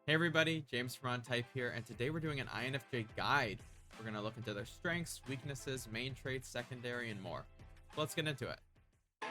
Hey everybody, James from OnType here, and today we're doing an INFJ guide. We're going to look into their strengths, weaknesses, main traits, secondary, and more. So let's get into it. So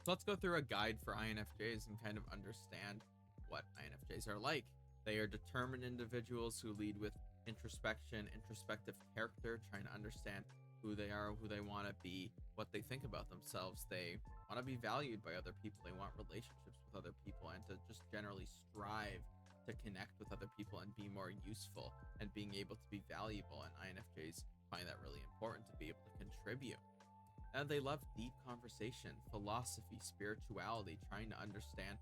let's go through a guide for INFJs and kind of understand what INFJs are like. They are determined individuals who lead with introspection, introspective character, trying to understand who they are, who they want to be, what they think about themselves. They want to be valued by other people. They want relationships with other people and to just generally strive to connect with other people and be more useful and being able to be valuable. And INFJs find that really important to be able to contribute. And they love deep conversation, philosophy, spirituality, trying to understand,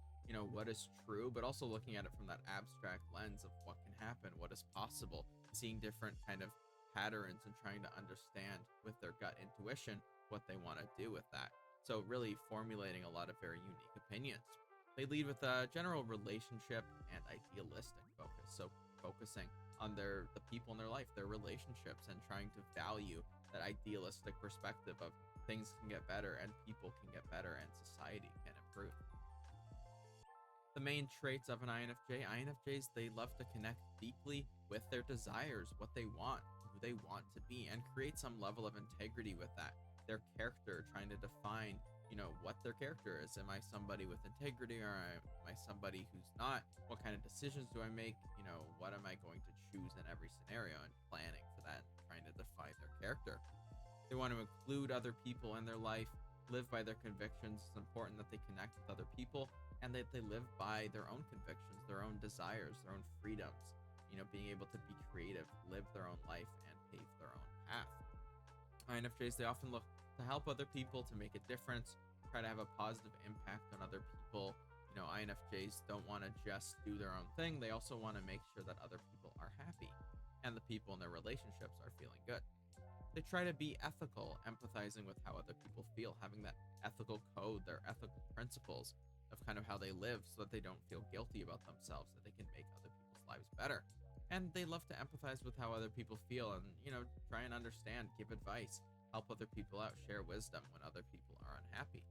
what is true, but also looking at it from that abstract lens of what can happen, what is possible, seeing different kind of patterns and trying to understand with their gut intuition what they want to do with that. So really formulating a lot of very unique opinions. They lead with a general relationship and idealistic focus. So focusing on the people in their life, their relationships, and trying to value that idealistic perspective of things can get better and people can get better and society can improve. The main traits of an INFJs, they love to connect deeply with their desires, what they want, who they want to be, and create some level of integrity with that. Their character, trying to define, what their character is. Am I somebody with integrity, or am I somebody who's not? What kind of decisions do I make? What am I going to choose in every scenario, and planning for that, and trying to define their character. They want to include other people in their life, live by their convictions. It's important that they connect with other people and that they live by their own convictions, their own desires, their own freedoms, being able to be creative, live their own life, and pave their own path. INFJs, they often look to help other people, to make a difference, try to have a positive impact on other people. INFJs don't want to just do their own thing. They also want to make sure that other people are happy and the people in their relationships are feeling good. They try to be ethical, empathizing with how other people feel, having that ethical code, their ethical principles of kind of how they live so that they don't feel guilty about themselves, that they can make other people's lives better. And they love to empathize with how other people feel and, try and understand, give advice, help other people out, share wisdom when other people are unhappy.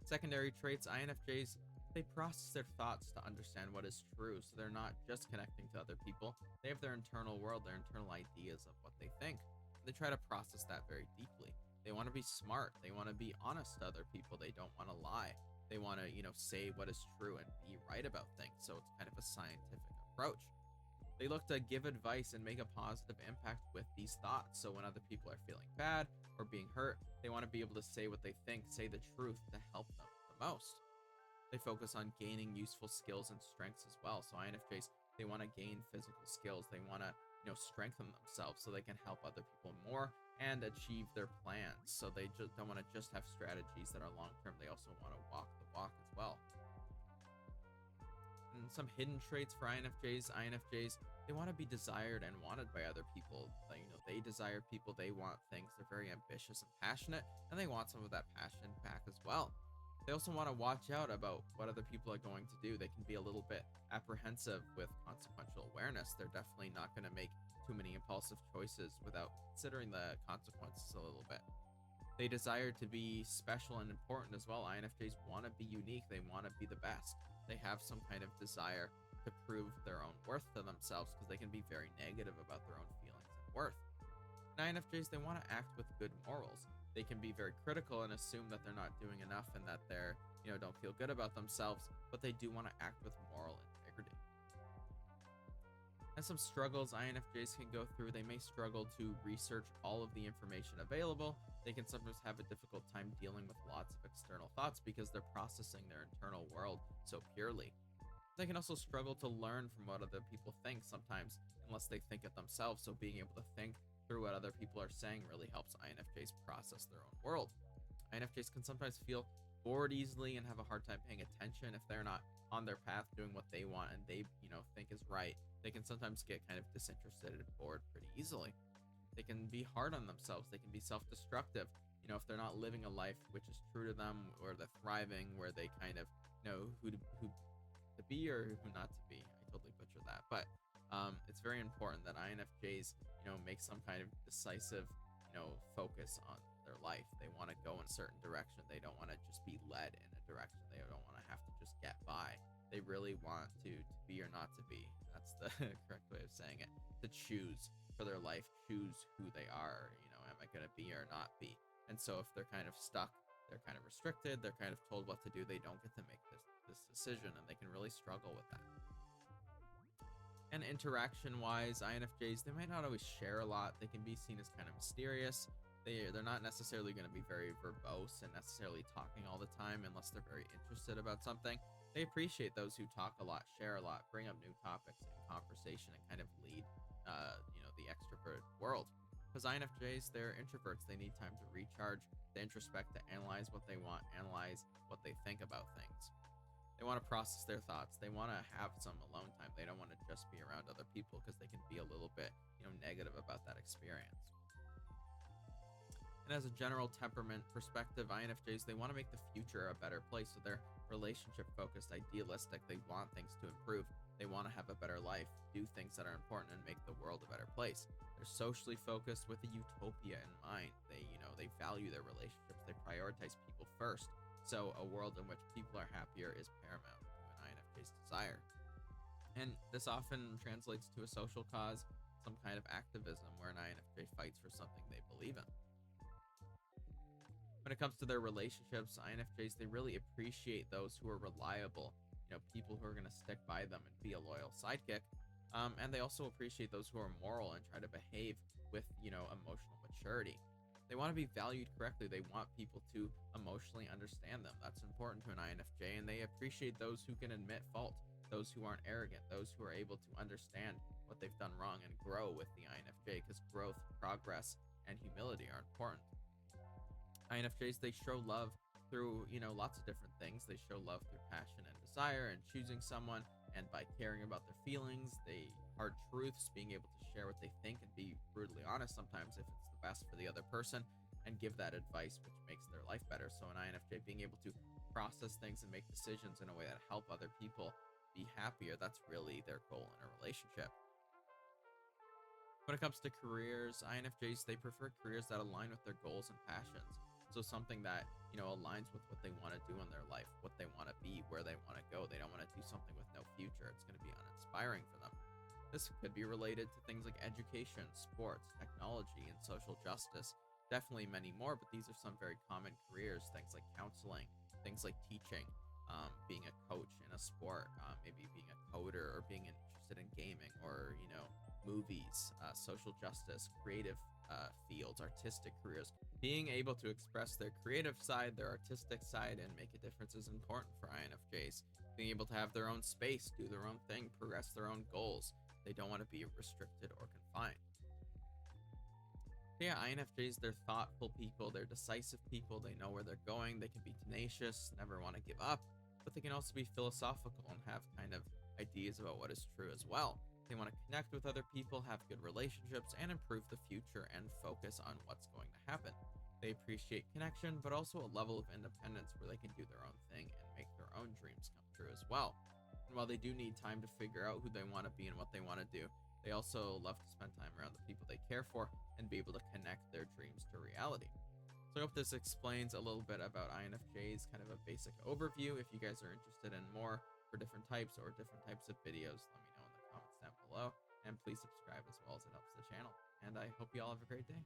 Secondary traits, INFJs, they process their thoughts to understand what is true, so they're not just connecting to other people. They have their internal world, their internal ideas of what they think. They try to process that very deeply. They want to be smart. They want to be honest to other people. They don't want to lie. They want to, say what is true and be right about things. So it's kind of a scientific approach. They look to give advice and make a positive impact with these thoughts. So when other people are feeling bad or being hurt, they want to be able to say what they think, say the truth to help them the most. They focus on gaining useful skills and strengths as well. So INFJs, they want to gain physical skills. They want to, strengthen themselves so they can help other people more and achieve their plans. So they just don't want to just have strategies that are long-term. They also want to walk the walk as well. And some hidden traits for INFJs, they want to be desired and wanted by other people. They desire people, they want things. They're very ambitious and passionate, and they want some of that passion back as well. They also want to watch out about what other people are going to do. They can be a little bit apprehensive with consequential awareness. They're definitely not going to make too many impulsive choices without considering the consequences a little bit. They desire to be special and important as well. INFJs want to be unique. They want to be the best. They have some kind of desire to prove their own worth to themselves because they can be very negative about their own feelings and worth. And INFJs, they want to act with good morals. They can be very critical and assume that they're not doing enough and that they're, don't feel good about themselves, but they do want to act with moral integrity. And some struggles INFJs can go through. They may struggle to research all of the information available. They can sometimes have a difficult time dealing with lots of external thoughts because they're processing their internal world so purely. They can also struggle to learn from what other people think sometimes unless they think it themselves. So being able to think through what other people are saying really helps INFJs process their own world. INFJs can sometimes feel bored easily and have a hard time paying attention if they're not on their path doing what they want and they, think is right. They can sometimes get kind of disinterested and bored pretty easily. They can be hard on themselves. They can be self-destructive. If they're not living a life which is true to them, or they're thriving, where they kind of know who to be or who not to be. I totally butchered that, but it's very important that INFJs, make some kind of decisive, focus on their life. They want to go in a certain direction. They don't want to just be led in a direction. direction. They don't want to have to just get by. They really want to be or not to be. That's the correct way of saying it. To choose for their life, choose who they are. Am I going to be or not be? And so if they're kind of stuck, they're kind of restricted, they're kind of told what to do, they don't get to make this decision, and they can really struggle with that. And interaction wise, INFJs, they might not always share a lot. They can be seen as kind of mysterious. They're not necessarily going to be very verbose and necessarily talking all the time unless they're very interested about something. They appreciate those who talk a lot, share a lot, bring up new topics in conversation, and kind of lead the extrovert world. Because INFJs, they're introverts. They need time to recharge, to introspect, to analyze what they want, analyze what they think about things. They want to process their thoughts. They want to have some alone time. They don't want to just be around other people because they can be a little bit, negative about that experience. And as a general temperament perspective, INFJs, they want to make the future a better place. So they're relationship focused, idealistic. They want things to improve. They want to have a better life, do things that are important, and make the world a better place. They're socially focused with a utopia in mind. They value their relationships. They prioritize people first. So a world in which people are happier is paramount to an INFJ's desire. And this often translates to a social cause, some kind of activism where an INFJ fights for something they believe in. When it comes to their relationships, INFJs, they really appreciate those who are reliable, people who are going to stick by them and be a loyal sidekick. And they also appreciate those who are moral and try to behave with, emotional maturity. They want to be valued correctly. They want people to emotionally understand them. That's important to an INFJ, and they appreciate those who can admit fault, those who aren't arrogant, those who are able to understand what they've done wrong and grow with the INFJ, because growth, progress, and humility are important. INFJs, they show love through, lots of different things. They show love through passion and desire and choosing someone, and by caring about their feelings, they hard truths, being able to share what they think and be brutally honest sometimes if it's the best for the other person, and give that advice which makes their life better. So an INFJ being able to process things and make decisions in a way that help other people be happier, that's really their goal in a relationship. When it comes to careers, INFJs, they prefer careers that align with their goals and passions. So something that, aligns with what they want to do in their life, what they want to be, where they want to go. They don't want to do something with no future. It's going to be uninspiring for them. This could be related to things like education, sports, technology, and social justice. Definitely many more, but these are some very common careers, things like counseling, things like teaching, being a coach in a sport, maybe being a coder, or being interested in gaming, or, movies, social justice, creative fields, artistic careers. Being able to express their creative side, their artistic side, and make a difference is important for INFJs. Being able to have their own space, do their own thing, progress their own goals. They don't want to be restricted or confined. So yeah, INFJs, they're thoughtful people, they're decisive people, they know where they're going, they can be tenacious, never want to give up, but they can also be philosophical and have kind of ideas about what is true as well. They want to connect with other people, have good relationships, and improve the future and focus on what's going to happen. They appreciate connection, but also a level of independence where they can do their own thing and make their own dreams come true as well. And while they do need time to figure out who they want to be and what they want to do, they also love to spend time around the people they care for and be able to connect their dreams to reality. So I hope this explains a little bit about INFJs, kind of a basic overview. If you guys are interested in more for different types or different types of videos, let me know in the comments down below. And please subscribe as well, as it helps the channel. And I hope you all have a great day.